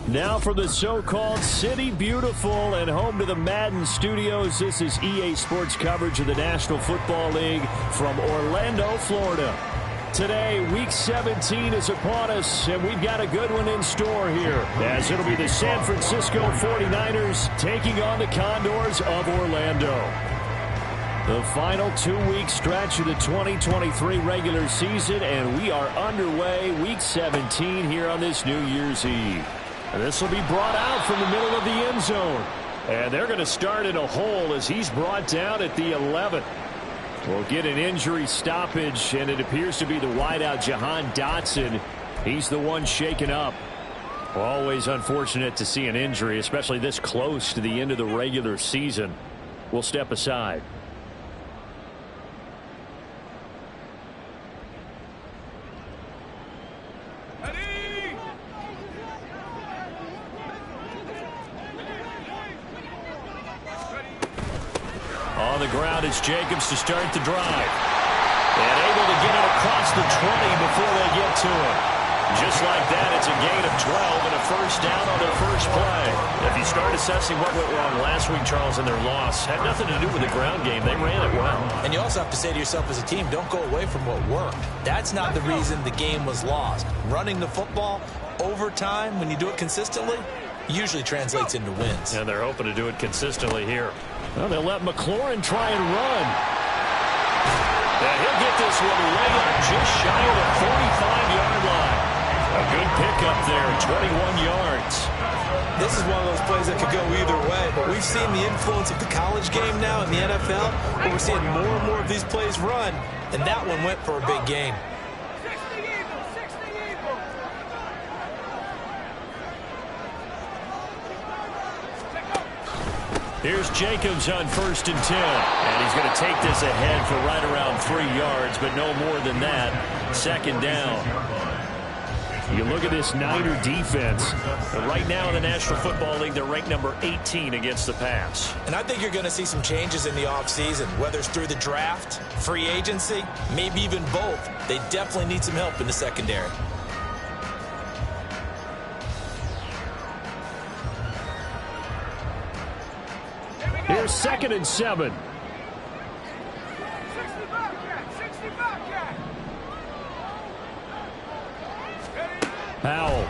Now for the so-called City Beautiful and home to the Madden Studios. This is EA Sports coverage of the National Football League from Orlando, Florida. Today, Week 17 is upon us, and we've got a good one in store here, as it'll be the San Francisco 49ers taking on the Condors of Orlando. The final 2-week stretch of the 2023 regular season, and we are underway Week 17 here on this New Year's Eve. This will be brought out from the middle of the end zone. And they're going to start in a hole as he's brought down at the 11. We'll get an injury stoppage, and it appears to be the wideout Jahan Dotson. He's the one shaken up. Always unfortunate to see an injury, especially this close to the end of the regular season. We'll step aside. On the ground, it's Jacobs to start the drive. And able to get it across the 20 before they get to him. Just like that, it's a gain of 12 and a first down on their first play. If you start assessing what went wrong last week, Charles, in their loss, had nothing to do with the ground game. They ran it well. And you also have to say to yourself as a team, don't go away from what worked. That's not the reason the game was lost. Running the football over time, when you do it consistently, usually translates into wins. And they're hoping to do it consistently here. Well, they'll let McLaurin try and run. And he'll get this one way up just shy of the 45-yard line. A good pickup there, 21 yards. This is one of those plays that could go either way, but we've seen the influence of the college game now in the NFL, where we're seeing more and more of these plays run, and that one went for a big gain. Here's Jacobs on 1st and 10. And he's going to take this ahead for right around 3 yards, but no more than that. 2nd down. You look at this Niner defense. Right now in the National Football League, they're ranked number 18 against the pass. And I think you're going to see some changes in the offseason, whether it's through the draft, free agency, maybe even both. They definitely need some help in the secondary. Here's 2nd and 7. Powell.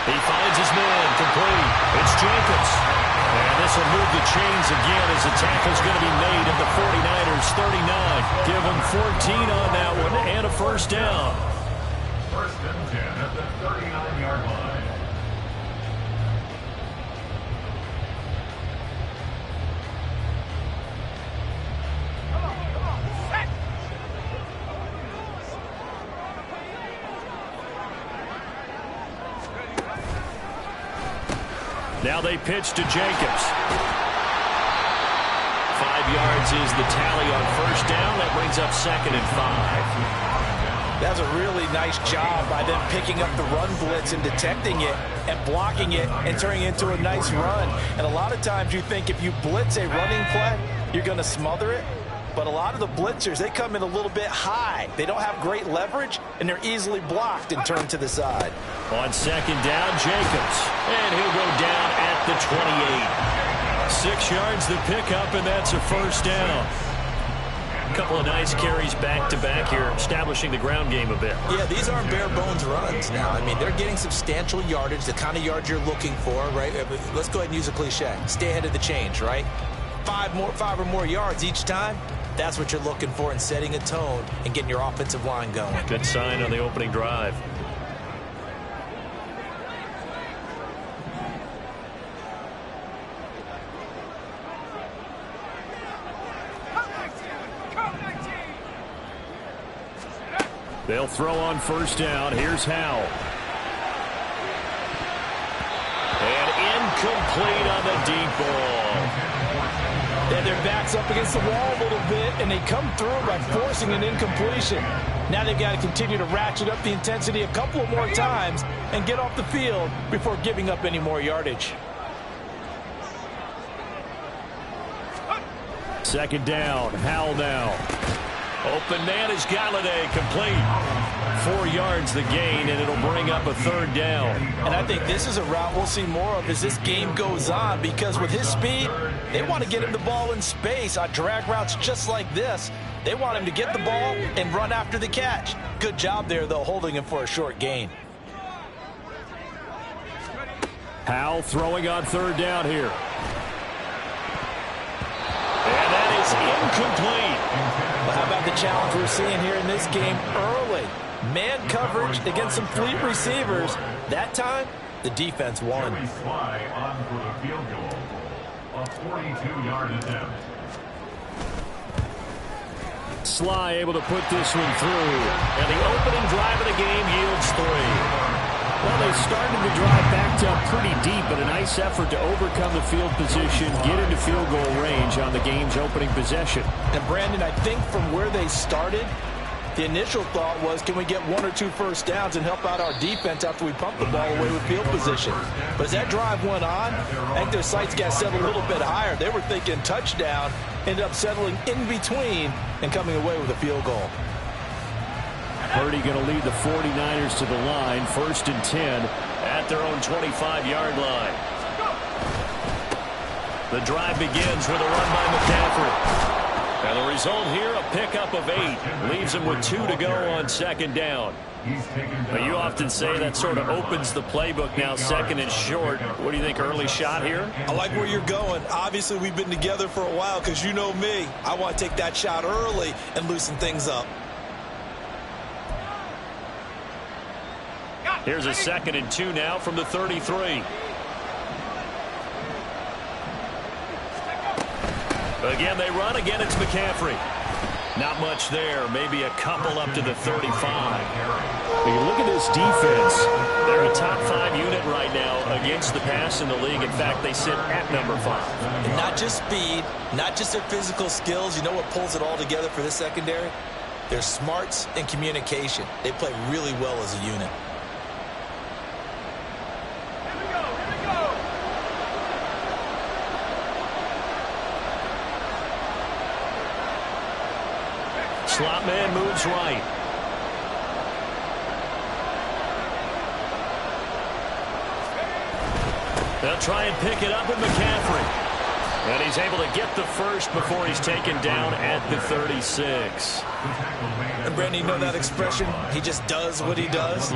He finds his man, complete. It's Jacobs. And this will move the chains again as the tackle's going to be made at the 49ers 39. Give them 14 on that one and a first down. 1st and 10 at the 39-yard line. Now they pitch to Jacobs. 5 yards is the tally on 1st down. That brings up 2nd and 5. That was a really nice job by them picking up the run blitz and detecting it and blocking it and turning it into a nice run. And a lot of times you think if you blitz a running play, you're going to smother it. But a lot of the blitzers, they come in a little bit high. They don't have great leverage, and they're easily blocked and turned to the side. On 2nd down, Jacobs. And he'll go down at the 28. 6 yards the pickup, and that's a first down. A couple of nice carries back-to-back here, establishing the ground game a bit. Yeah, these aren't bare-bones runs now. I mean, they're getting substantial yardage, the kind of yards you're looking for, right? Let's go ahead and use a cliche. Stay ahead of the change, right? 5 or more yards each time. That's what you're looking for in setting a tone and getting your offensive line going. Good sign on the opening drive. They'll throw on 1st down. Here's Howell. And incomplete on the deep ball. And their back's up against the wall a little bit, and they come through by forcing an incompletion. Now they've got to continue to ratchet up the intensity a couple of more times and get off the field before giving up any more yardage. 2nd down, Howell now. Open man is Galladay, complete. 4 yards the gain, and it'll bring up a 3rd down. And I think this is a route we'll see more of as this game goes on, because with his speed, they want to get him the ball in space on drag routes just like this. They want him to get the ball and run after the catch. Good job there, though, holding him for a short gain. Howell throwing on 3rd down here. And that is incomplete. Well, how about the challenge we're seeing here in this game early? Man coverage against some fleet receivers. That time, the defense won. Sly on for the field goal. A 42-yard attempt. Sly able to put this one through. And the opening drive of the game yields 3. Well, they started the drive backed up pretty deep, but a nice effort to overcome the field position, get into field goal range on the game's opening possession. And, Brandon, I think from where they started, the initial thought was, can we get 1 or 2 first downs and help out our defense after we pump the ball away with field position? But as that drive went on, I think their sights got set a little bit higher. They were thinking touchdown, ended up settling in between and coming away with a field goal. Purdy going to lead the 49ers to the line, 1st and 10 at their own 25-yard line. The drive begins with a run by McCaffrey. And the result here, a pickup of 8. Leaves him with 2 to go on 2nd down. But you often say that sort of opens the playbook now, 2nd and short. What do you think, early shot here? I like where you're going. Obviously, we've been together for a while because you know me. I want to take that shot early and loosen things up. Here's a 2nd and 2 now from the 33. Again, they run. Again, it's McCaffrey. Not much there. Maybe a couple up to the 35. When you look at this defense, they're a top 5 unit right now against the pass in the league. In fact, they sit at number 5. And not just speed, not just their physical skills. You know what pulls it all together for this secondary? Their smarts and communication. They play really well as a unit. Slot man moves right. They'll try and pick it up with McCaffrey. And he's able to get the first before he's taken down at the 36. And Brandon, you know that expression? He just does what he does.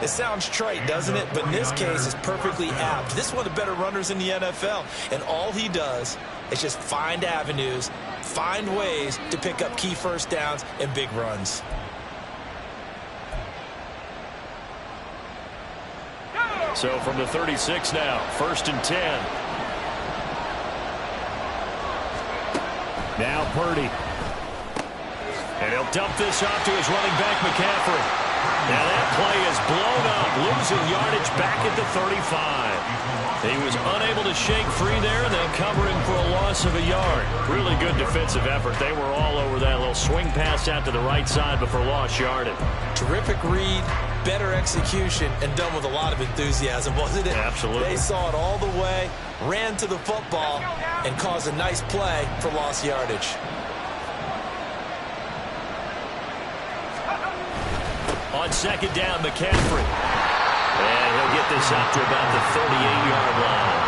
It sounds trite, doesn't it? But in this case, it's perfectly apt. This is one of the better runners in the NFL. And all he does is just find avenues, find ways to pick up key first downs and big runs. So from the 36 now, 1st and 10. Now Purdy. And he'll dump this off to his running back, McCaffrey. Now that play is blown up, losing yardage back at the 35. He was unable to shake free there, and they'll cover him for a loss of a yard. Really good defensive effort. They were all over that little swing pass out to the right side before lost yardage. Terrific read, better execution, and done with a lot of enthusiasm, wasn't it? Absolutely. They saw it all the way, ran to the football, and caused a nice play for lost yardage. On 2nd down, McCaffrey. And he'll get this up to about the 38-yard line.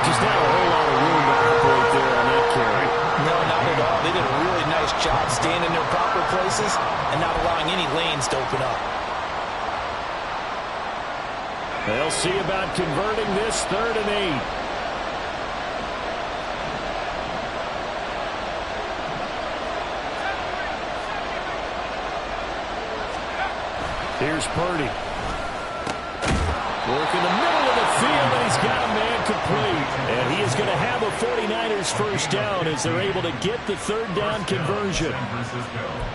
Just not a whole lot of room to operate there on that carry. No, not at all. They did a really nice job staying in their proper places and not allowing any lanes to open up. They'll see about converting this 3rd and 8. Here's Purdy. Work in the middle of the field, and he's got a man complete. And he is going to have a 49ers first down as they're able to get the 3rd down conversion.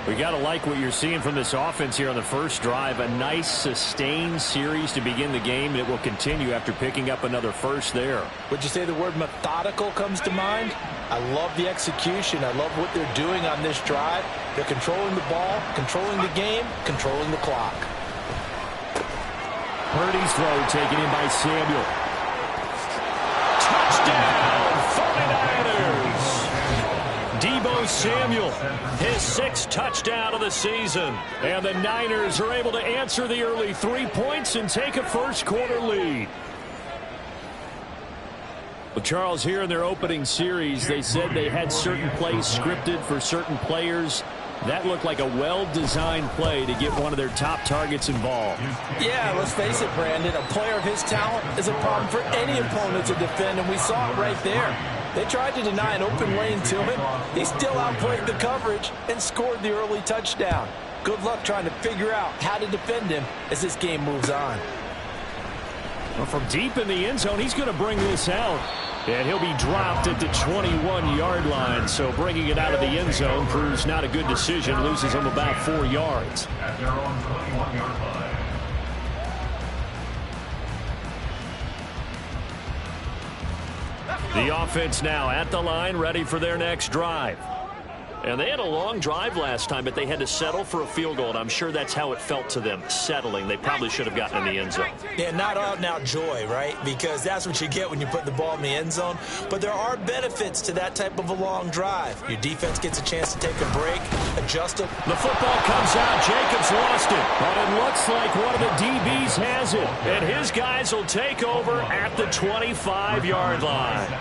We got to like what you're seeing from this offense here on the first drive. A nice, sustained series to begin the game that will continue after picking up another first there. Would you say the word methodical comes to mind? I love the execution. I love what they're doing on this drive. They're controlling the ball, controlling the game, controlling the clock. Purdy's throw taken in by Samuel. Touchdown, 49ers! Deebo Samuel, his 6th touchdown of the season. And the Niners are able to answer the early 3 points and take a first-quarter lead. Well, Charles, here in their opening series, they said they had certain plays scripted for certain players. That looked like a well-designed play to get one of their top targets involved. Yeah, let's face it, Brandon. A player of his talent is a problem for any opponent to defend, and we saw it right there. They tried to deny an open lane to him. He still outplayed the coverage and scored the early touchdown. Good luck trying to figure out how to defend him as this game moves on. Well, from deep in the end zone, he's going to bring this out. And he'll be dropped at the 21-yard line. So bringing it out of the end zone proves not a good decision. Loses him about 4 yards. At their own 21-yard line. The offense now at the line, ready for their next drive. And they had a long drive last time, but they had to settle for a field goal, and I'm sure that's how it felt to them, settling. They probably should have gotten in the end zone. Yeah, not out-and-out joy, right? Because that's what you get when you put the ball in the end zone. But there are benefits to that type of a long drive. Your defense gets a chance to take a break, adjust it. The football comes out. Jacobs lost it. But it looks like one of the DBs has it. And his guys will take over at the 25-yard line.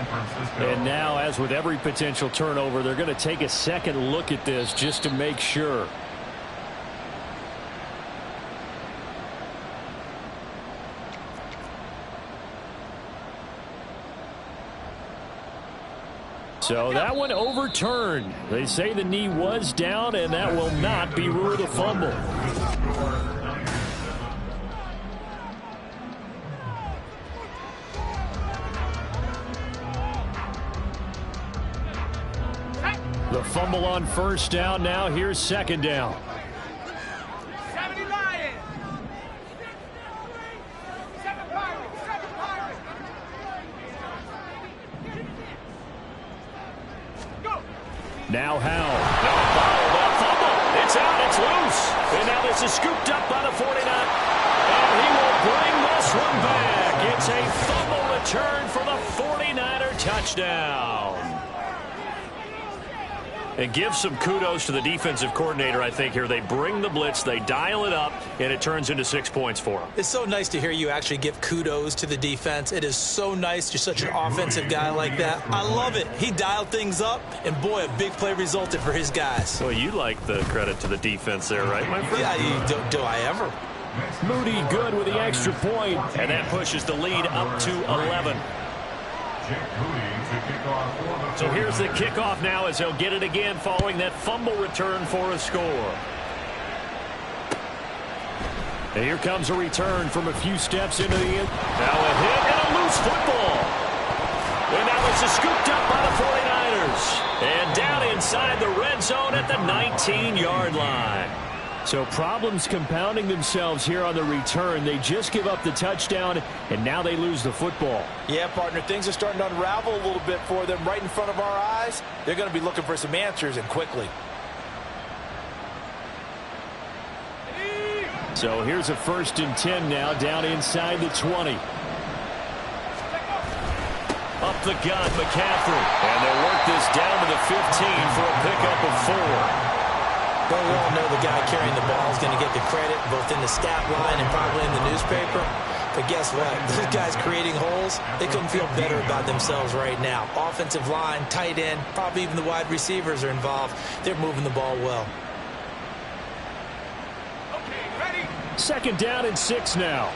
And now, as with every potential turnover, they're going to take a second look at this just to make sure. So that one overturned. They say the knee was down, and that will not be ruled a fumble. The fumble on first down. Now here's second down. Now Howell. That fumble. It's out. It's loose. And now this is scooped up by the 49. And he will bring this one back. It's a fumble return for the 49er touchdown. And give some kudos to the defensive coordinator, I think, here. They bring the blitz, they dial it up, and it turns into 6 points for them. It's so nice to hear you actually give kudos to the defense. It is so nice. You're such an offensive guy like that. I love it. He dialed things up, and boy, a big play resulted for his guys. Well, you like the credit to the defense there, right, my friend? Yeah, do I ever? Moody good with the extra point, and that pushes the lead up to 11. So here's the kickoff now as he'll get it again following that fumble return for a score. And here comes a return from a few steps into the end. Now a hit and a loose football. And now it's scooped up by the 49ers. And down inside the red zone at the 19-yard line. So problems compounding themselves here on the return. They just give up the touchdown, and now they lose the football. Yeah, partner, things are starting to unravel a little bit for them right in front of our eyes. They're going to be looking for some answers, and quickly. So here's a 1st and 10 now, down inside the 20. Up the gut, McCaffrey. And they'll work this down to the 15 for a pickup of 4. But we all know the guy carrying the ball is going to get the credit both in the stat line and probably in the newspaper. But guess what? Those guys creating holes, they couldn't feel better about themselves right now. Offensive line, tight end, probably even the wide receivers are involved. They're moving the ball well. Okay, ready? 2nd down and 6 now.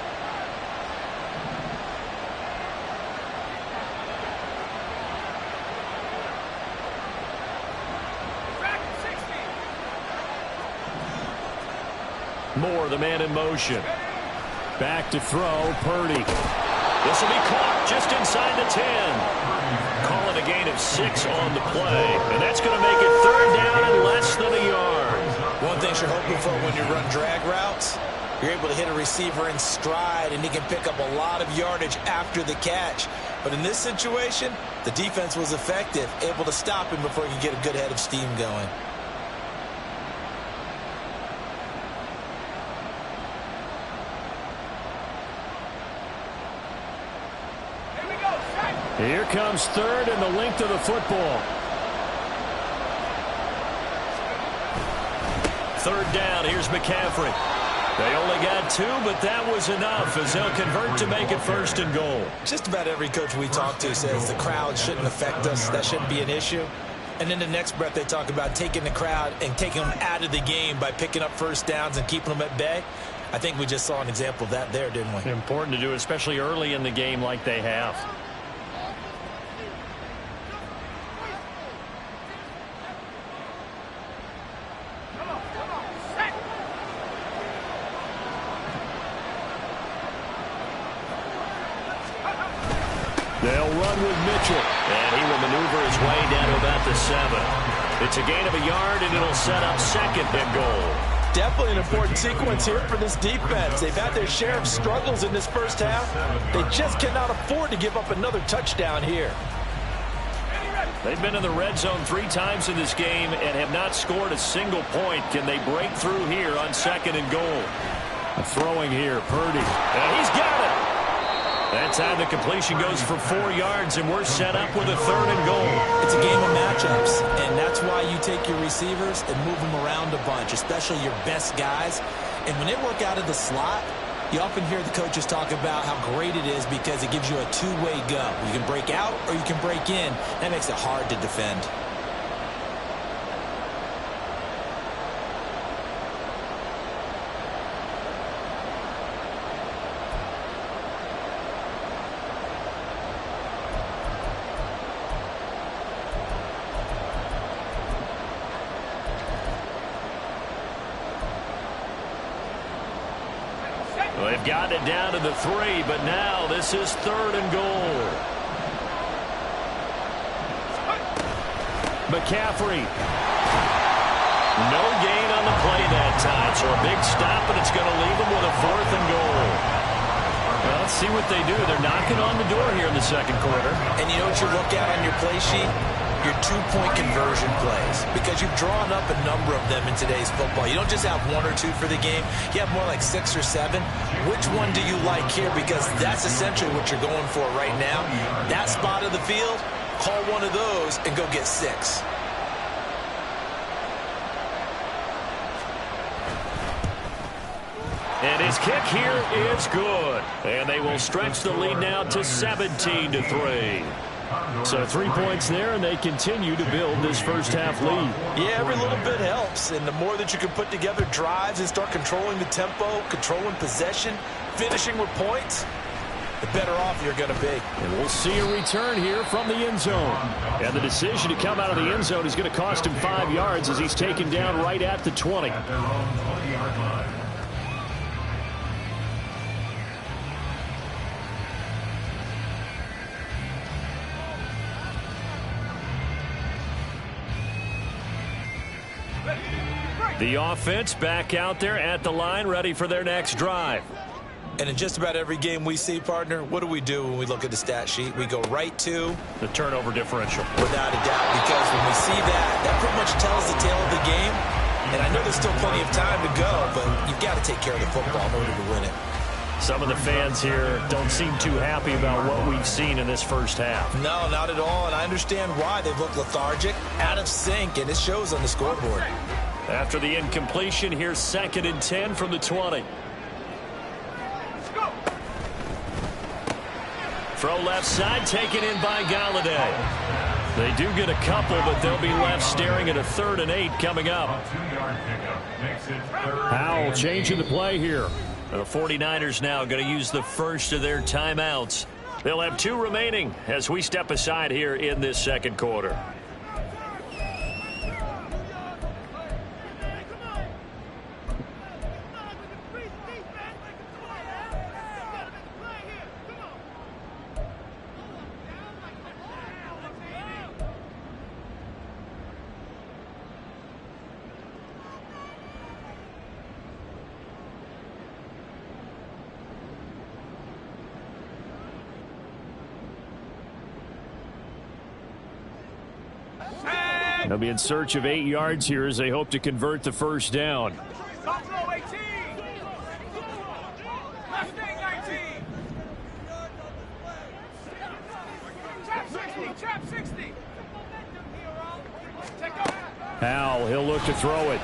Moore, the man in motion. Back to throw, Purdy. This will be caught just inside the 10. Call it a gain of 6 on the play. And that's going to make it 3rd down and less than a yard. One thing you're hoping for when you run drag routes, you're able to hit a receiver in stride, and he can pick up a lot of yardage after the catch. But in this situation, the defense was effective, able to stop him before he could get a good head of steam going. Here comes 3rd and the length of the football. 3rd down. Here's McCaffrey. They only got 2, but that was enough as they'll convert to make it 1st and goal. Just about every coach we talk to says the crowd shouldn't affect us. That shouldn't be an issue. And in the next breath, they talk about taking the crowd and taking them out of the game by picking up 1st downs and keeping them at bay. I think we just saw an example of that there, didn't we? Important to do, especially early in the game like they have. They'll run with Mitchell, and he will maneuver his way down to about the 7. It's a gain of a yard, and it'll set up 2nd and goal. Definitely an important sequence here for this defense. They've had their share of struggles in this 1st half. They just cannot afford to give up another touchdown here. They've been in the red zone 3 times in this game and have not scored a single point. Can they break through here on 2nd and goal? Throwing here, Purdy, and he's got it. That time the completion goes for 4 yards, and we're set up with a 3rd and goal. It's a game of matchups, and that's why you take your receivers and move them around a bunch, especially your best guys. And when they work out of the slot, you often hear the coaches talk about how great it is because it gives you a 2-way go. You can break out or you can break in. That makes it hard to defend. They've gotten it down to the 3, but now this is 3rd and goal. McCaffrey. No gain on the play that time, so a big stop, and it's going to leave them with a 4th and goal. Well, let's see what they do. They're knocking on the door here in the 2nd quarter. And you know what you look at on your play sheet? Your 2-point conversion plays, because you've drawn up a number of them in today's football. You don't just have 1 or 2 for the game. You have more like 6 or 7. Which one do you like here? Because that's essentially what you're going for right now. That spot of the field, call one of those and go get 6. And his kick here is good. And they will stretch the lead now to 17-3. So 3 points there, and they continue to build this 1st half lead. Yeah, every little bit helps. And the more that you can put together drives and start controlling the tempo, controlling possession, finishing with points, the better off you're going to be. And we'll see a return here from the end zone. And the decision to come out of the end zone is going to cost him 5 yards as he's taken down right at the 20. At their own 20-yard line. The offense back out there at the line, ready for their next drive. And in just about every game we see, partner, what do we do when we look at the stat sheet? We go right to the turnover differential. Without a doubt, because when we see that pretty much tells the tale of the game. And I know there's still plenty of time to go, but you've got to take care of the football in order to win it. Some of the fans here don't seem too happy about what we've seen in this 1st half. No, not at all, and I understand why. They've looked lethargic, out of sync, and it shows on the scoreboard. After the incompletion, here's 2nd and 10 from the 20. Throw left side, taken in by Galladay. They do get a couple, but they'll be left staring at a 3rd and 8 coming up. A 2-yard pickup makes it 3rd. Howell changing the play here. The 49ers now going to use the first of their timeouts. They'll have 2 remaining as we step aside here in this 2nd quarter. They'll be in search of 8 yards here as they hope to convert the 1st down. Howell, he'll look to throw it.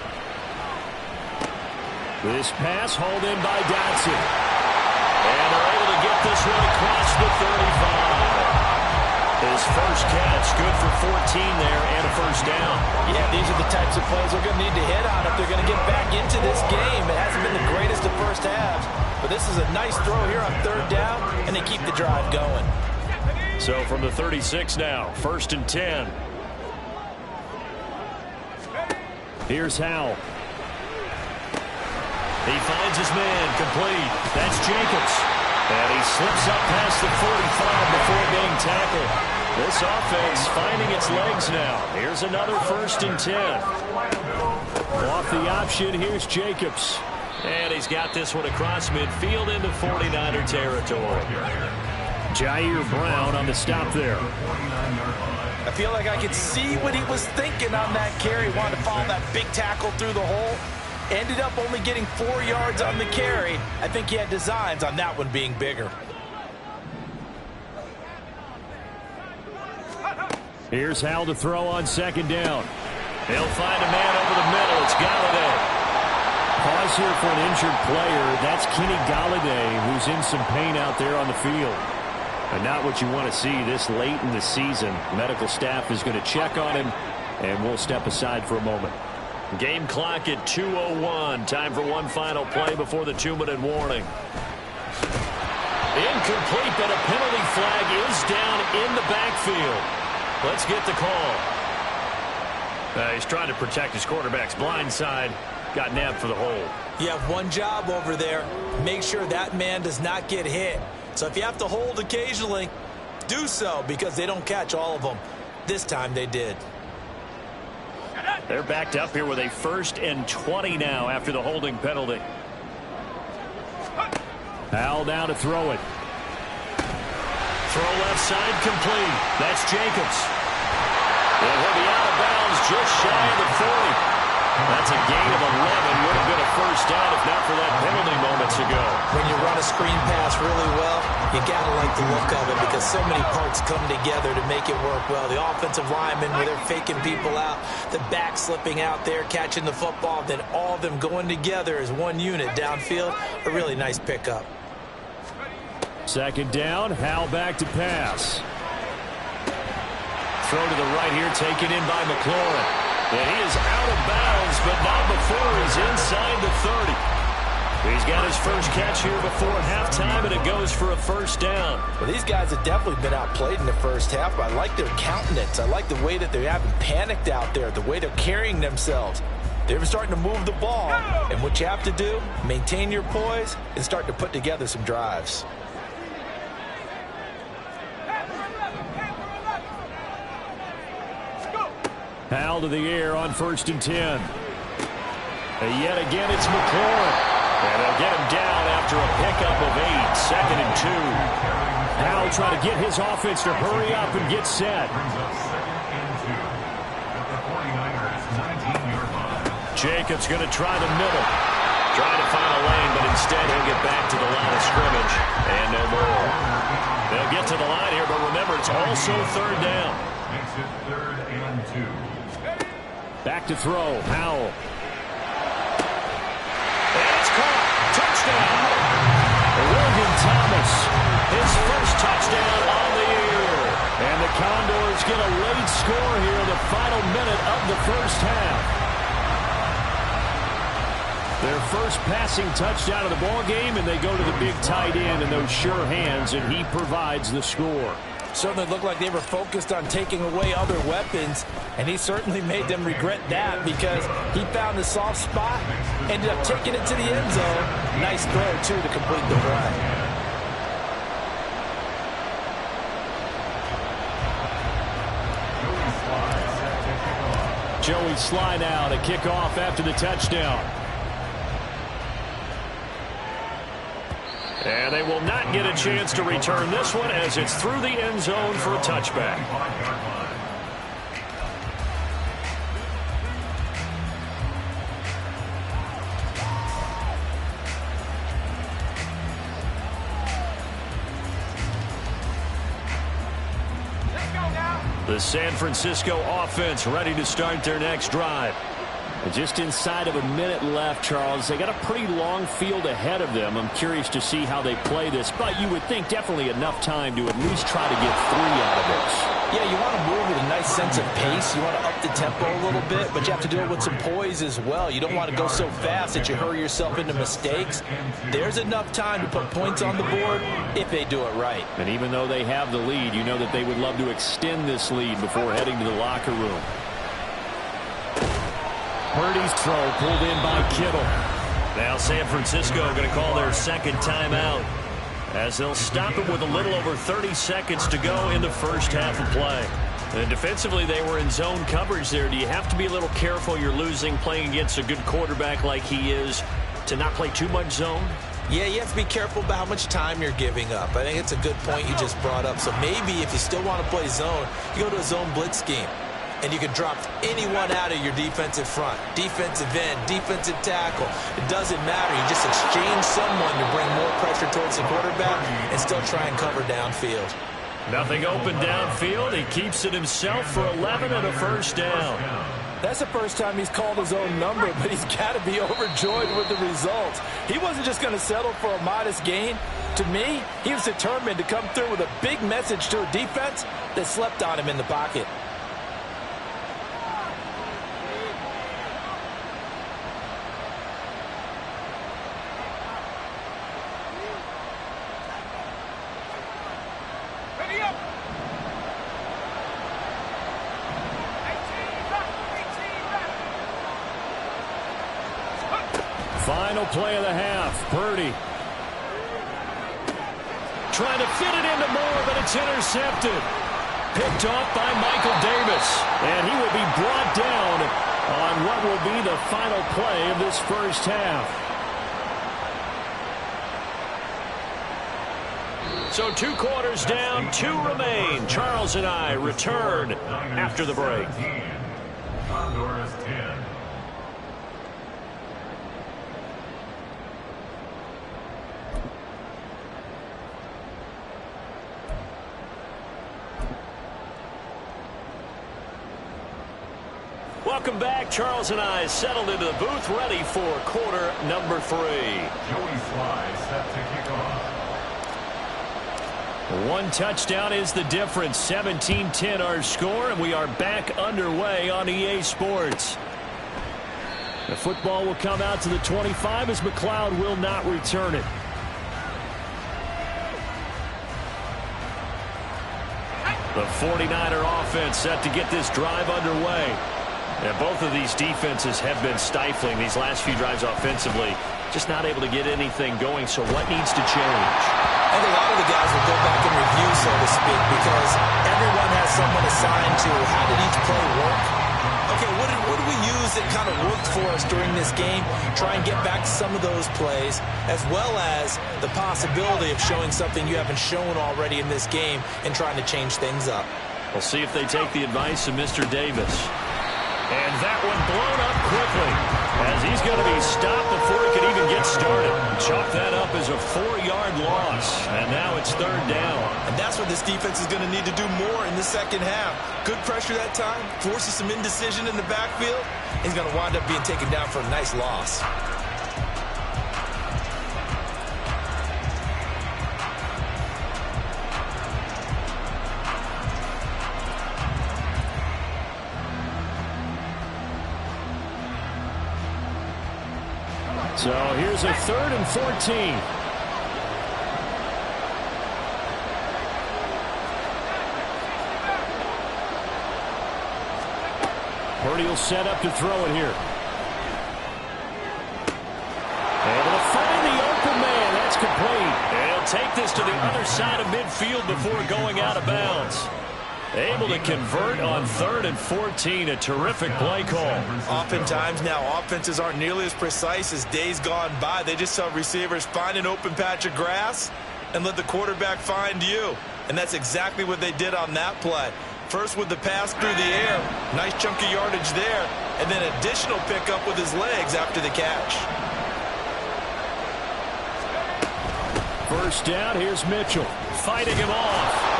This pass hauled in by Dotson. And they're able to get this one across the 35. His first catch, good for 14 there and a first down. Yeah, these are the types of plays they're going to need to hit on if they're going to get back into this game. It hasn't been the greatest of first halves, but this is a nice throw here on third down, and they keep the drive going. So from the 36 now, 1st and 10. Here's Howell. He finds his man, complete. That's Jacobs. And he slips up past the 45 before being tackled. This offense finding its legs now. Here's another 1st and 10. Off the option, here's Jacobs. And he's got this one across midfield into 49er territory. Jair Brown on the stop there. I feel like I could see what he was thinking on that carry. Wanted to follow that big tackle through the hole. Ended up only getting 4 yards on the carry. I think he had designs on that one being bigger. Here's Howell to throw on 2nd down. He'll find a man over the middle. It's Galladay. Pause here for an injured player. That's Kenny Galladay, who's in some pain out there on the field. And not what you want to see this late in the season. Medical staff is going to check on him, and we'll step aside for a moment. Game clock at 2:01. Time for one final play before the 2-minute warning. Incomplete, but a penalty flag is down in the backfield. Let's get the call. He's trying to protect his quarterback's blind side. Got nabbed for the hold. You have one job over there. Make sure that man does not get hit. So if you have to hold occasionally, do so, because they don't catch all of them. This time they did. They're backed up here with a 1st and 20 now after the holding penalty. Howell down to throw it. Throw left side complete. That's Jacobs. And he'll be out of bounds just shy of the 40. That's a gain of 11. Would have been a first down if not for that penalty moments ago. When you run a screen pass really well, you got to like the look of it because so many parts come together to make it work well. The offensive linemen, where they're faking people out, the back slipping out there, catching the football, then all of them going together as one unit downfield. A really nice pickup. 2nd down, Howell back to pass. Throw to the right here, taken in by McLaurin. And he is out of bounds, but not before he's inside the 30. He's got his first catch here before halftime, and it goes for a first down. Well, these guys have definitely been outplayed in the first half, but I like their countenance. I like the way that they haven't panicked out there, the way they're carrying themselves. They're starting to move the ball, and what you have to do, maintain your poise and start to put together some drives. Howell to the air on 1st and 10. And yet again, it's McLaurin. And they'll get him down after a pickup of 8. 2nd and 2. Howell trying to get his offense to hurry up and get set. Jacobs going to try the middle. Trying to find a lane, but instead he'll get back to the line of scrimmage. And no more. They'll get to the line here, but remember, it's also 3rd down. Makes it 3rd and 2. Back to throw, Howell. And it's caught. Touchdown. Logan Thomas, his first touchdown on the year. And the Condors get a late score here in the final minute of the first half. Their first passing touchdown of the ball game, and they go to the big tight end in those sure hands, and he provides the score. Certainly looked like they were focused on taking away other weapons, and he certainly made them regret that because he found the soft spot, ended up taking it to the end zone. Nice throw, too, to complete the play. Joey Sly now to kick off after the touchdown. And they will not get a chance to return this one as it's through the end zone for a touchback. The San Francisco offense ready to start their next drive. And just inside of a minute left, Charles. They got a pretty long field ahead of them. I'm curious to see how they play this, but you would think definitely enough time to at least try to get 3 out of this. Yeah, you want to move with a nice sense of pace. You want to up the tempo a little bit, but you have to do it with some poise as well. You don't want to go so fast that you hurry yourself into mistakes. There's enough time to put points on the board if they do it right. And even though they have the lead, you know that they would love to extend this lead before heading to the locker room. Purdy's throw pulled in by Kittle. Now San Francisco going to call their second timeout as they'll stop it with a little over 30 seconds to go in the first half of play. And defensively, they were in zone coverage there. Do you have to be a little careful you're losing playing against a good quarterback like he is to not play too much zone? Yeah, you have to be careful about how much time you're giving up. I think it's a good point you just brought up. So maybe if you still want to play zone, you go to a zone blitz scheme. And you can drop anyone out of your defensive front. Defensive end, defensive tackle. It doesn't matter. You just exchange someone to bring more pressure towards the quarterback and still try and cover downfield. Nothing open downfield. He keeps it himself for 11 and a first down. That's the first time he's called his own number, but he's got to be overjoyed with the results. He wasn't just going to settle for a modest gain. To me, he was determined to come through with a big message to a defense that slept on him in the pocket. Final play of the half. Purdy trying to fit it into Moore, but it's intercepted. Picked off by Michael Davis. And he will be brought down on what will be the final play of this first half. So 2 quarters down, 2 remain. Charles and I return after the break. Condors 10. Welcome back. Charles and I settled into the booth, ready for quarter number 3. Joey Sly set to kick off. 1 touchdown is the difference. 17-10 our score, and we are back underway on EA Sports. The football will come out to the 25 as McLeod will not return it. The 49er offense set to get this drive underway. And both of these defenses have been stifling these last few drives offensively. Just not able to get anything going, so what needs to change? I think a lot of the guys will go back and review, so to speak, because everyone has someone assigned to how did each play work. Okay, what did we use that kind of worked for us during this game? Try and get back to some of those plays, as well as the possibility of showing something you haven't shown already in this game and trying to change things up. We'll see if they take the advice of Mr. Davis. And that one blown up quickly as he's going to be stopped before he can even get started. Chalk that up as a 4-yard loss, and now it's 3rd down. And that's what this defense is going to need to do more in the second half. Good pressure that time, forces some indecision in the backfield. He's going to wind up being taken down for a nice loss. So here's a 3rd and 14. Purdy will set up to throw it here. Able to find the open man. That's complete. And he'll take this to the other side of midfield before going out of bounds. Able to convert on 3rd and 14. A terrific play call. Oftentimes now offenses aren't nearly as precise as days gone by. They just tell receivers find an open patch of grass and let the quarterback find you. And that's exactly what they did on that play. First with the pass through the air. Nice chunk of yardage there. And then additional pickup with his legs after the catch. First down. Here's Mitchell fighting him off.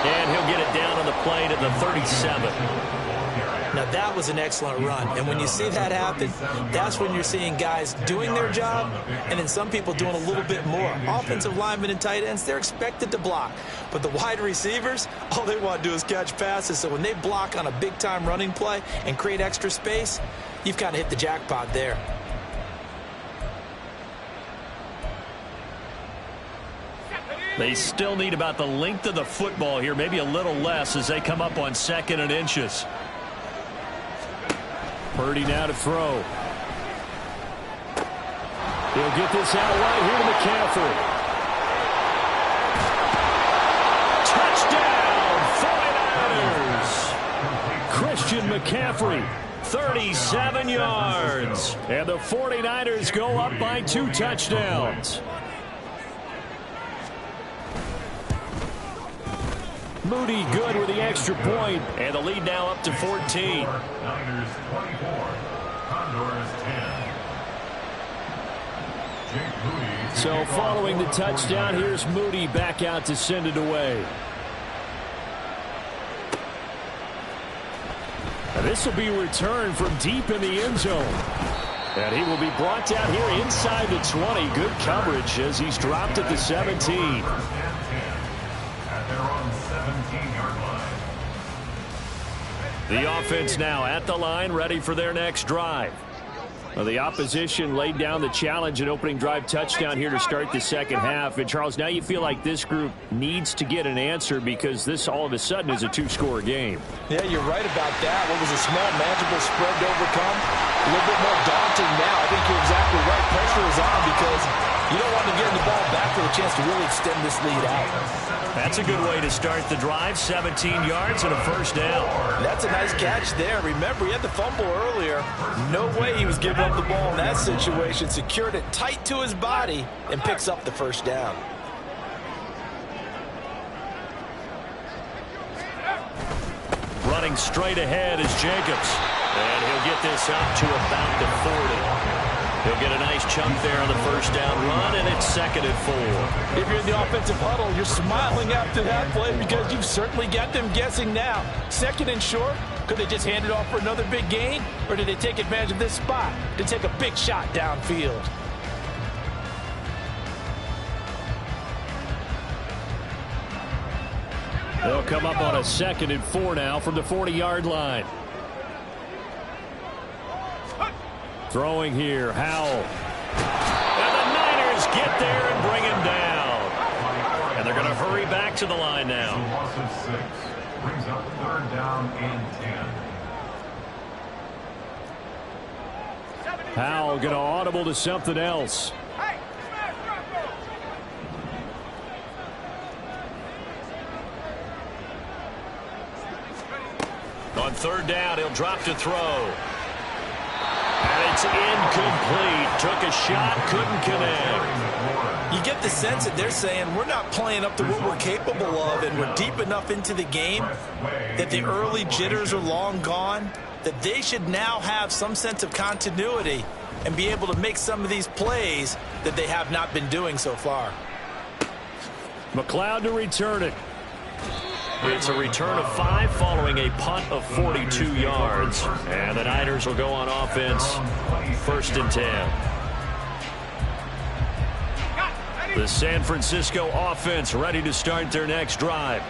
And he'll get it down on the play to the 37. Now, that was an excellent run. And when you see that happen, that's when you're seeing guys doing their job and then some people doing a little bit more. Offensive linemen and tight ends, they're expected to block. But the wide receivers, all they want to do is catch passes. So when they block on a big-time running play and create extra space, you've kind of hit the jackpot there. They still need about the length of the football here, maybe a little less as they come up on 2nd and inches. Purdy now to throw. He'll get this out right here to McCaffrey. Touchdown, 49ers! Christian McCaffrey, 37 yards. And the 49ers go up by 2 touchdowns. Moody good with the extra point, and the lead now up to 14. Niners 24, Condors 10. So following the touchdown, here's Moody back out to send it away. And this will be returned from deep in the end zone. And he will be brought down here inside the 20. Good coverage as he's dropped at the 17. The offense now at the line, ready for their next drive. Well, the opposition laid down the challenge and opening drive touchdown here to start the second half. And, Charles, now you feel like this group needs to get an answer because this all of a sudden is a 2-score game. Yeah, you're right about that. What was a small, manageable spread to overcome? A little bit more daunting now. I think you're exactly right. Pressure is on because you don't want to get the ball back with a chance to really extend this lead out. That's a good way to start the drive. 17 yards and a first down. That's a nice catch there. Remember, he had the fumble earlier. No way he was giving up the ball in that situation. Secured it tight to his body and picks up the first down. Running straight ahead is Jacobs. And he'll get this up to about the 40. He'll get a nice chunk there on the first down run, and it's 2nd and 4. If you're in the offensive huddle, you're smiling after that play because you've certainly got them guessing now. 2nd and short, could they just hand it off for another big gain? Or did they take advantage of this spot to take a big shot downfield? They'll come up on a 2nd and 4 now from the 40-yard line. Throwing here, Howell. And the Niners get there and bring him down. And they're going to hurry back to the line now. Loss of 6 brings up 3rd down and 10. Howell going to audible to something else. On 3rd down, he'll drop to throw. And it's incomplete. Took a shot, couldn't connect. You get the sense that they're saying we're not playing up to what we're capable of, and we're deep enough into the game that the early jitters are long gone, that they should now have some sense of continuity and be able to make some of these plays that they have not been doing so far. McLeod to return it. It's a return of 5 following a punt of 42 yards. And the Niners will go on offense, 1st and 10. The San Francisco offense ready to start their next drive.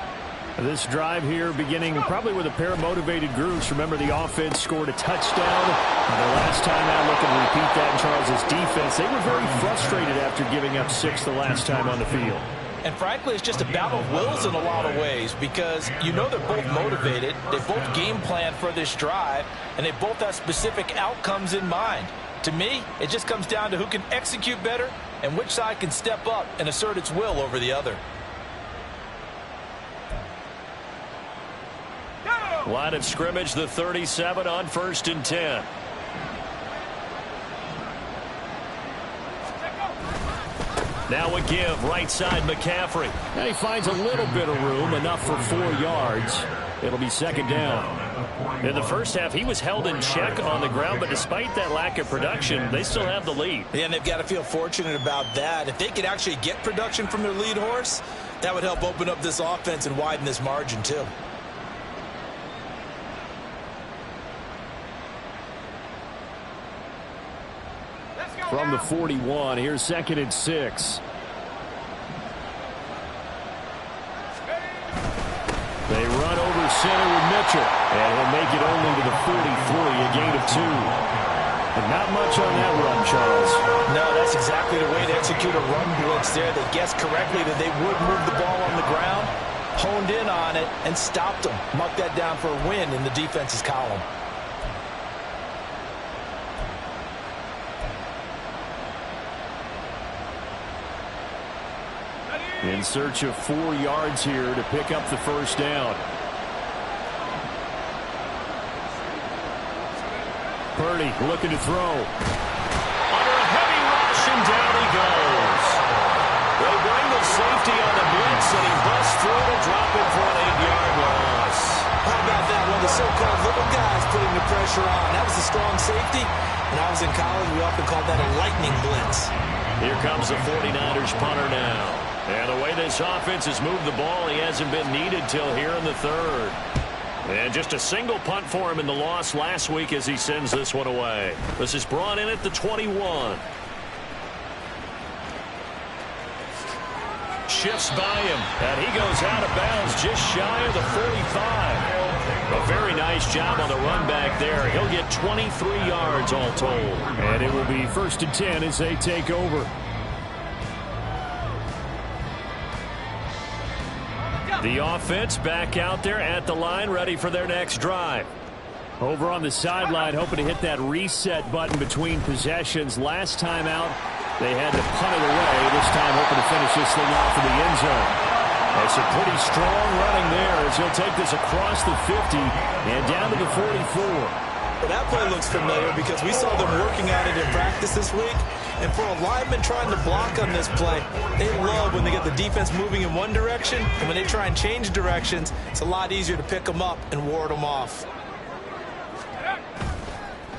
This drive here beginning probably with a pair of motivated groups. Remember, the offense scored a touchdown. The last time out, look and repeat that in Charles's defense. They were very frustrated after giving up 6 the last time on the field. And frankly, it's just a battle of wills in a lot of ways because you know they're both motivated. They both game plan for this drive, and they both have specific outcomes in mind. To me, it just comes down to who can execute better and which side can step up and assert its will over the other. Line of scrimmage, the 37 on 1st and 10. Now a give, right side McCaffrey. And he finds a little bit of room, enough for 4 yards. It'll be 2nd down. In the first half, he was held in check on the ground, but despite that lack of production, they still have the lead. Yeah, and they've got to feel fortunate about that. If they could actually get production from their lead horse, that would help open up this offense and widen this margin too. from the 41. Here's 2nd and 6. They run over center with Mitchell, and he'll make it only to the 43, a gain of 2. And not much on that run, Charles. No, that's exactly the way to execute a run blitz there. They guessed correctly that they would move the ball on the ground, honed in on it, and stopped them. Marked that down for a win in the defense's column. In search of 4 yards here to pick up the first down. Purdy looking to throw. Under a heavy rush, and down he goes. They bring the safety on the blitz, and he busts through to drop it for an 8-yard loss. How about that? One of the so-called little guys putting the pressure on. That was a strong safety. When I was in college, we often called that a lightning blitz. Here comes the 49ers punter now. And the way this offense has moved the ball, he hasn't been needed till here in the 3rd. And just a single punt for him in the loss last week as he sends this one away. This is brought in at the 21. Shifts by him, and he goes out of bounds just shy of the 45. A very nice job on the run back there. He'll get 23 yards all told. And it will be 1st and 10 as they take over. The offense back out there at the line, ready for their next drive. Over on the sideline, hoping to hit that reset button between possessions. Last time out, they had to punt it away. This time, hoping to finish this thing off in the end zone. That's a pretty strong running there as he'll take this across the 50 and down to the 44. Well, that play looks familiar because we saw them working at it in practice this week. And for a lineman trying to block on this play, they love when they get the defense moving in one direction. And when they try and change directions, it's a lot easier to pick them up and ward them off.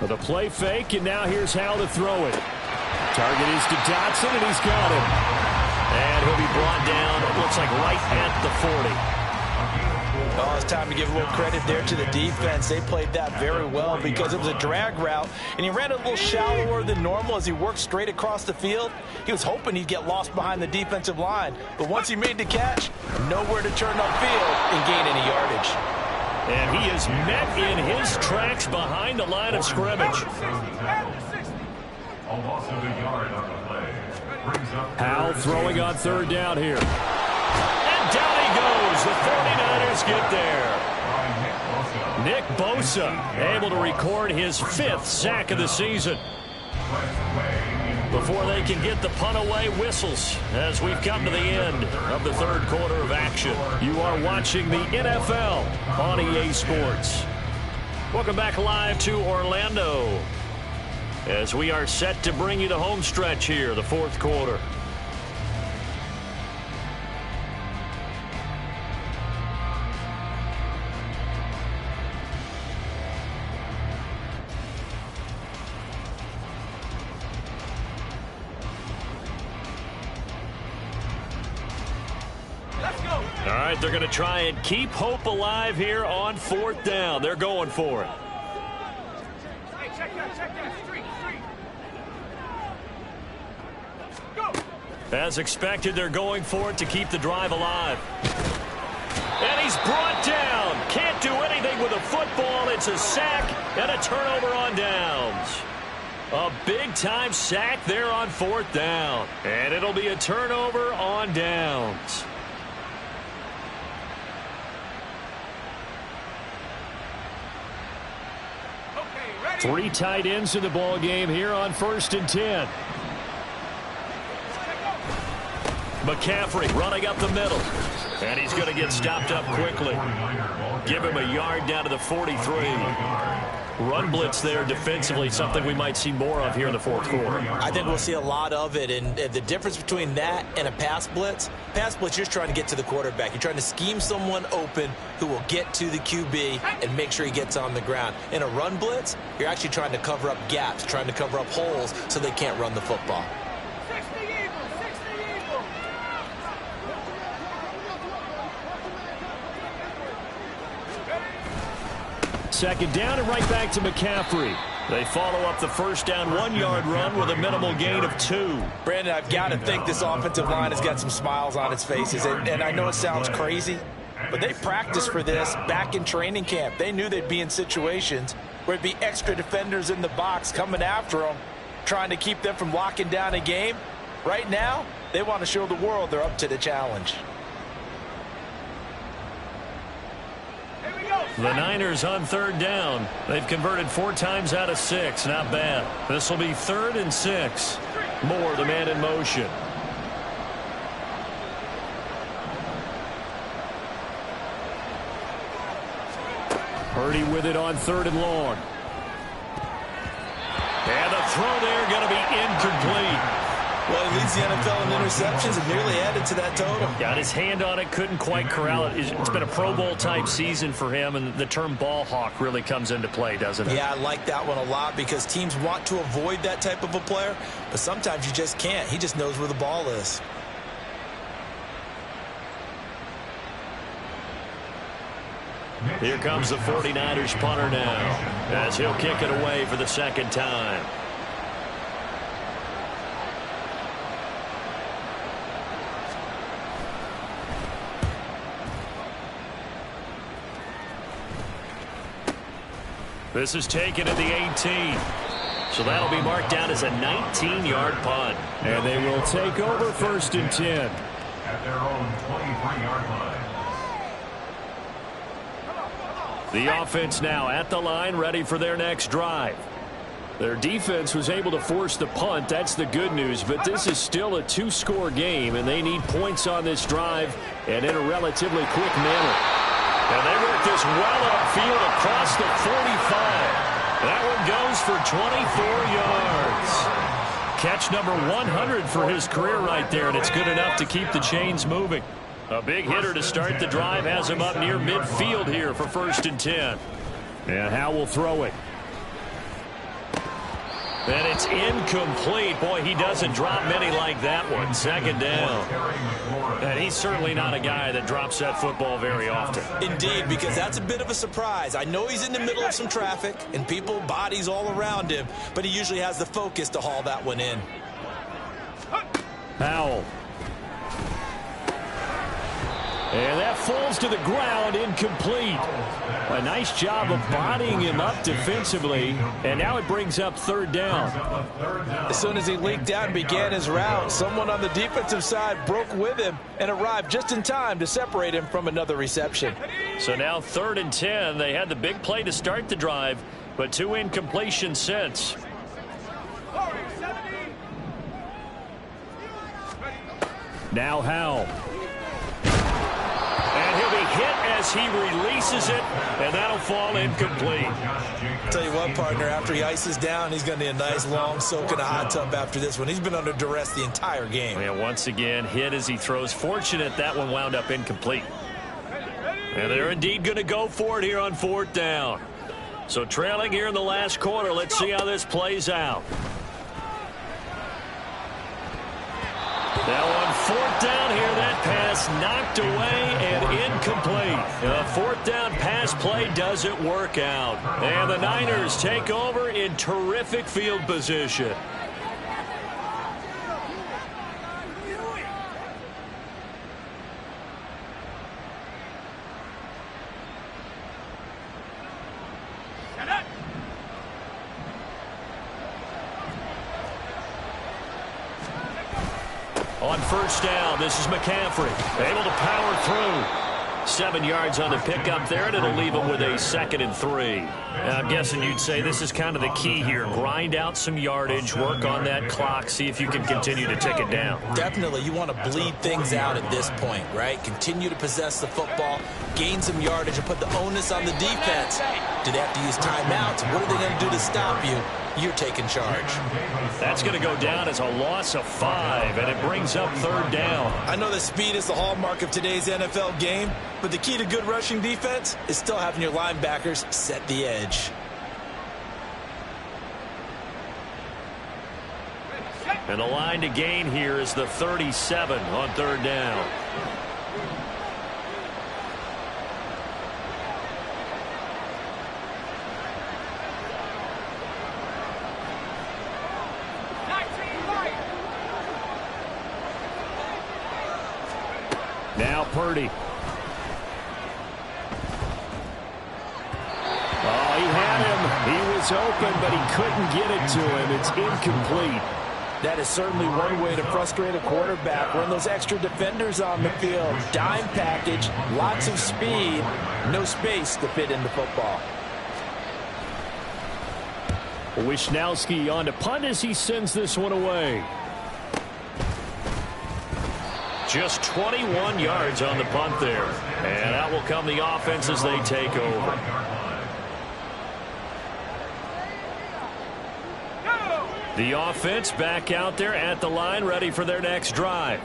With a play fake, and now here's how to throw it. Target is to Dotson, and he's got him. And he'll be brought down, it looks like right at the 40. Oh, it's time to give a little credit there to the defense. They played that very well because it was a drag route, and he ran a little shallower than normal as he worked straight across the field. He was hoping he'd get lost behind the defensive line, but once he made the catch, nowhere to turn upfield and gain any yardage. And he is met in his tracks behind the line of scrimmage. Howell throwing on 3rd down here. And down he goes. The 49ers get there. Nick Bosa able to record his 5th sack of the season. Before they can get the punt away, whistles as we've come to the end of the 3rd quarter of action. You are watching the NFL on EA Sports. Welcome back live to Orlando as we are set to bring you the home stretch here, the 4th quarter. All right, they're going to try and keep hope alive here on 4th down. They're going for it. Hey, check that. Street. Go. As expected, they're going for it to keep the drive alive. And he's brought down. Can't do anything with a football. It's a sack and a turnover on downs. A big-time sack there on 4th down. And it'll be a turnover on downs. Okay, ready? 3 tight ends in the ball game here on 1st and 10. McCaffrey running up the middle. And he's going to get stopped up quickly. Give him a yard down to the 43. Run blitz there defensively, something we might see more of here in the 4th quarter. I think we'll see a lot of it, and the difference between that and a pass blitz, you're just trying to get to the quarterback. You're trying to scheme someone open who will get to the QB and make sure he gets on the ground. In a run blitz, you're actually trying to cover up gaps, trying to cover up holes so they can't run the football. 60 Eagles. 2nd down and right back to McCaffrey. They follow up the first down 1-yard run with a minimal gain of 2. Brandon, I've got to think this offensive line has got some smiles on its faces. And I know it sounds crazy, but they practiced for this back in training camp. They knew they'd be in situations where there'd be extra defenders in the box coming after them, trying to keep them from locking down a game. Right now, they want to show the world they're up to the challenge. The Niners on 3rd down. They've converted 4 times out of 6. Not bad. This will be 3rd and 6. Moore, the man in motion. Purdy with it on 3rd and long. And the throw there going to be incomplete. Well, he leads the NFL in interceptions and nearly added to that total. Got his hand on it, couldn't quite corral it. It's been a Pro Bowl-type season for him, and the term ball hawk really comes into play, doesn't it? Yeah, I like that one a lot because teams want to avoid that type of a player, but sometimes you just can't. He just knows where the ball is. Here comes the 49ers punter now, as he'll kick it away for the 2nd time. This is taken at the 18. So that'll be marked down as a 19-yard punt. And they will take over 1st and 10. At their own 23-yard line. The offense now at the line, ready for their next drive. Their defense was able to force the punt. That's the good news. But this is still a 2-score game, and they need points on this drive and in a relatively quick manner. And they work this well upfield across the 45. That one goes for 24 yards. Catch number 100 for his career right there, and it's good enough to keep the chains moving. A big hitter to start the drive has him up near midfield here for 1st and 10. And Howe will throw it. And it's incomplete. Boy, he doesn't drop many like that one. 2nd down. And he's certainly not a guy that drops that football very often. Indeed, because that's a bit of a surprise. I know he's in the middle of some traffic and people, bodies all around him, but he usually has the focus to haul that one in. Howell. And that falls to the ground, incomplete. A nice job of bodying him up defensively, and now it brings up 3rd down. As soon as he leaked out and began his route, someone on the defensive side broke with him and arrived just in time to separate him from another reception. So now 3rd and 10. They had the big play to start the drive, but 2 incompletions since. Now Howell. And he'll be hit as he releases it, and that'll fall incomplete. Tell you what, partner, after he ices down, he's going to need a nice long soak in a hot tub after this one. He's been under duress the entire game. And once again, hit as he throws. Fortunate that one wound up incomplete. And they're indeed going to go for it here on 4th down. So trailing here in the last quarter, let's see how this plays out. Now on 4th down here, that pass knocked away and incomplete. A 4th down pass play doesn't work out. And the Niners take over in terrific field position. On 1st down, this is McCaffrey, able to power through. 7 yards on the pickup there, and it'll leave him with a 2nd and 3. I'm guessing you'd say this is kind of the key here. Grind out some yardage, work on that clock, see if you can continue to tick it down. Definitely, you want to bleed things out at this point, right? Continue to possess the football, gain some yardage, and put the onus on the defense. Do they have to use timeouts? What are they going to do to stop you? You're taking charge. That's going to go down as a loss of 5, and it brings up 3rd down. I know that speed is the hallmark of today's NFL game, but the key to good rushing defense is still having your linebackers set the edge. And the line to gain here is the 37 on 3rd down. Purdy. Oh, he had him. He was open, but he couldn't get it to him. It's incomplete. That is certainly one way to frustrate a quarterback. Run those extra defenders on the field. Dime package, lots of speed, no space to fit in the football. Wisnowski on to punt as he sends this one away. Just 21 yards on the punt there. And out will come the offense as they take over. The offense back out there at the line, ready for their next drive.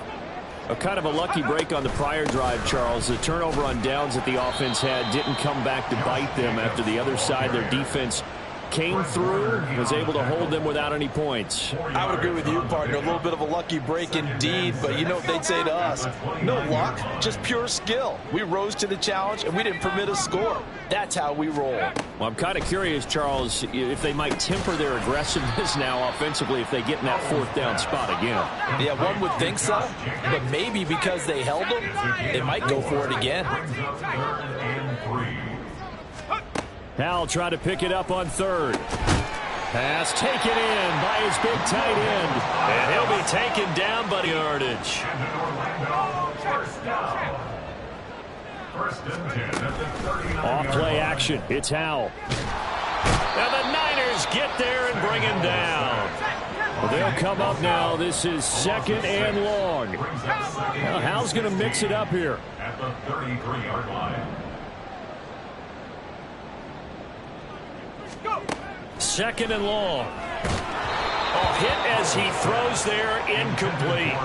A kind of a lucky break on the prior drive, Charles. The turnover on downs that the offense had didn't come back to bite them after the other side. Their defense came through, was able to hold them without any points. I would agree with you, partner. A little bit of a lucky break indeed, but you know what they'd say to us? No luck, just pure skill. We rose to the challenge, and we didn't permit a score. That's how we roll. Well, I'm kind of curious, Charles, if they might temper their aggressiveness now offensively if they get in that fourth down spot again. Yeah, one would think so, but maybe because they held them, they might go for it again. Hal try to pick it up on third. Pass taken in by his big tight end. And he'll be taken down by yardage. Off play action. It's Hal. And the Niners get there and bring him down. Well, they'll come up now. This is 2nd and long. Well, Hal's going to mix it up here. At the 33-yard line. 2nd and long. Oh, hit as he throws there, incomplete.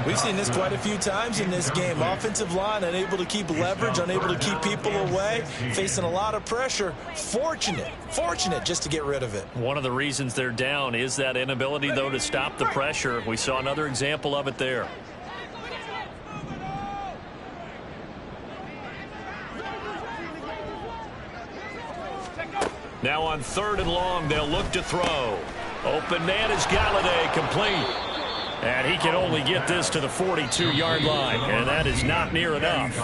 We've seen this quite a few times in this game. Offensive line unable to keep leverage, unable to keep people away, facing a lot of pressure. Fortunate just to get rid of it. One of the reasons they're down is that inability, though, to stop the pressure. We saw another example of it there. Now on 3rd and long, they'll look to throw. Open man is Galladay, complete. And he can only get this to the 42-yard line, and that is not near enough.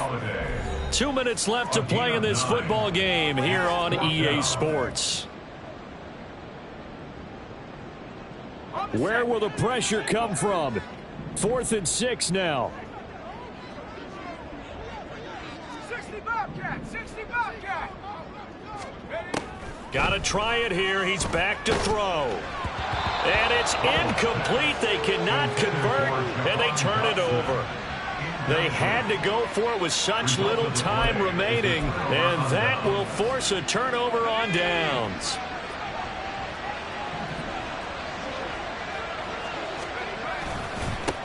2 minutes left to play in this football game here on EA Sports. Where will the pressure come from? 4th and 6 now. 60 Bobcat, 60 Bobcat. Got to try it here. He's back to throw. And it's incomplete. They cannot convert, and they turn it over. They had to go for it with such little time remaining, and that will force a turnover on downs.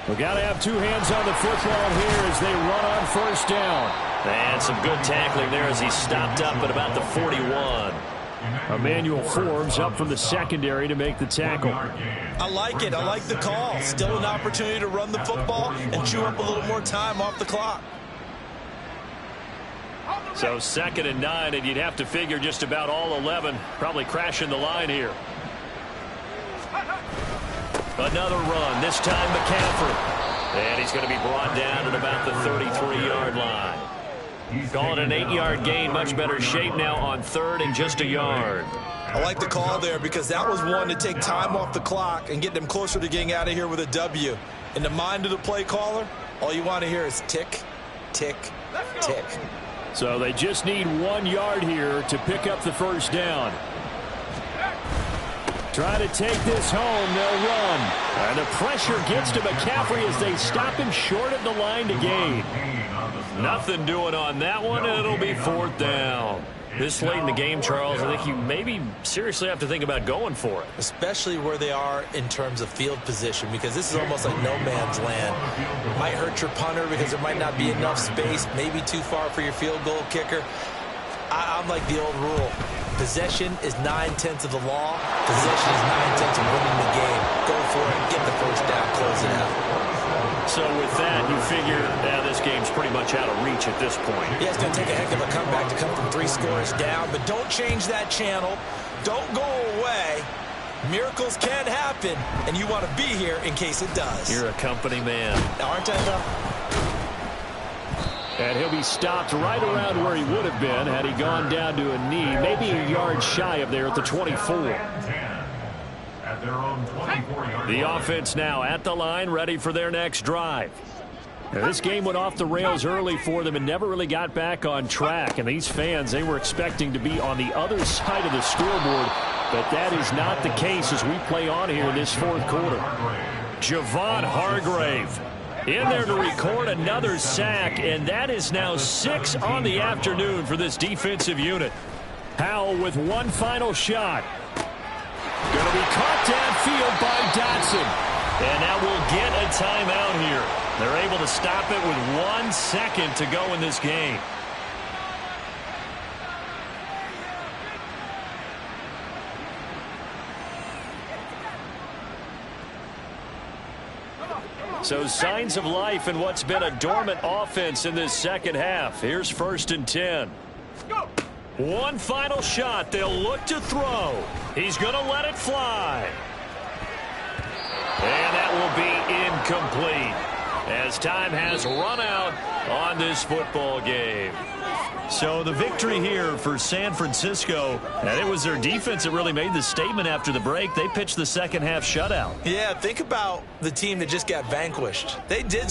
We got to have two hands on the football here as they run on 1st down. And some good tackling there as he stopped up at about the 41. Emmanuel Forbes up from the secondary to make the tackle. I like it. I like the call. Still an opportunity to run the football and chew up a little more time off the clock. So 2nd and 9, and you'd have to figure just about all 11 probably crashing the line here. Another run, this time McCaffrey. And he's going to be brought down at about the 33-yard line. Call it an 8-yard gain. Much better shape now on 3rd and just a yard. I like the call there because that was one to take time off the clock and get them closer to getting out of here with a W. In the mind of the play caller, all you want to hear is tick, tick, tick. So they just need 1 yard here to pick up the 1st down. Try to take this home. They'll run. And the pressure gets to McCaffrey as they stop him short of the line to gain. Nothing doing on that one, and it'll be 4th down. This late in the game, Charles, I think you maybe seriously have to think about going for it. Especially where they are in terms of field position, because this is almost like no man's land. It might hurt your punter because there might not be enough space, maybe too far for your field goal kicker. I'm like the old rule. Possession is 9/10 of the law. Possession is 9/10 of winning the game. Go for it. Get the 1st down. Close it out. So with that, you figure this game's pretty much out of reach at this point. Yeah, it's going to take a heck of a comeback to come from 3 scores down, but don't change that channel. Don't go away. Miracles can happen, and you want to be here in case it does. You're a company man. Aren't I, though? And he'll be stopped right around where he would have been had he gone down to a knee, maybe a yard shy of there at the 24. At their own 24-yard The line. offense now at the line, ready for their next drive. Now, this game went off the rails early for them and never really got back on track. And these fans, they were expecting to be on the other side of the scoreboard, but that is not the case as we play on here in this fourth quarter. Javon Hargrave in there to record another sack, and that is now 6 on the afternoon for this defensive unit. Howell with one final shot. Going to be caught downfield by Dotson. And now we'll get a timeout here. They're able to stop it with 1 second to go in this game. So signs of life in what's been a dormant offense in this second half. Here's 1st and 10. One final shot. They'll look to throw. He's going to let it fly. And that will be incomplete as time has run out on this football game. So the victory here for San Francisco, and it was their defense that really made the statement after the break. They pitched the second half shutout. Yeah, think about the team that just got vanquished. They did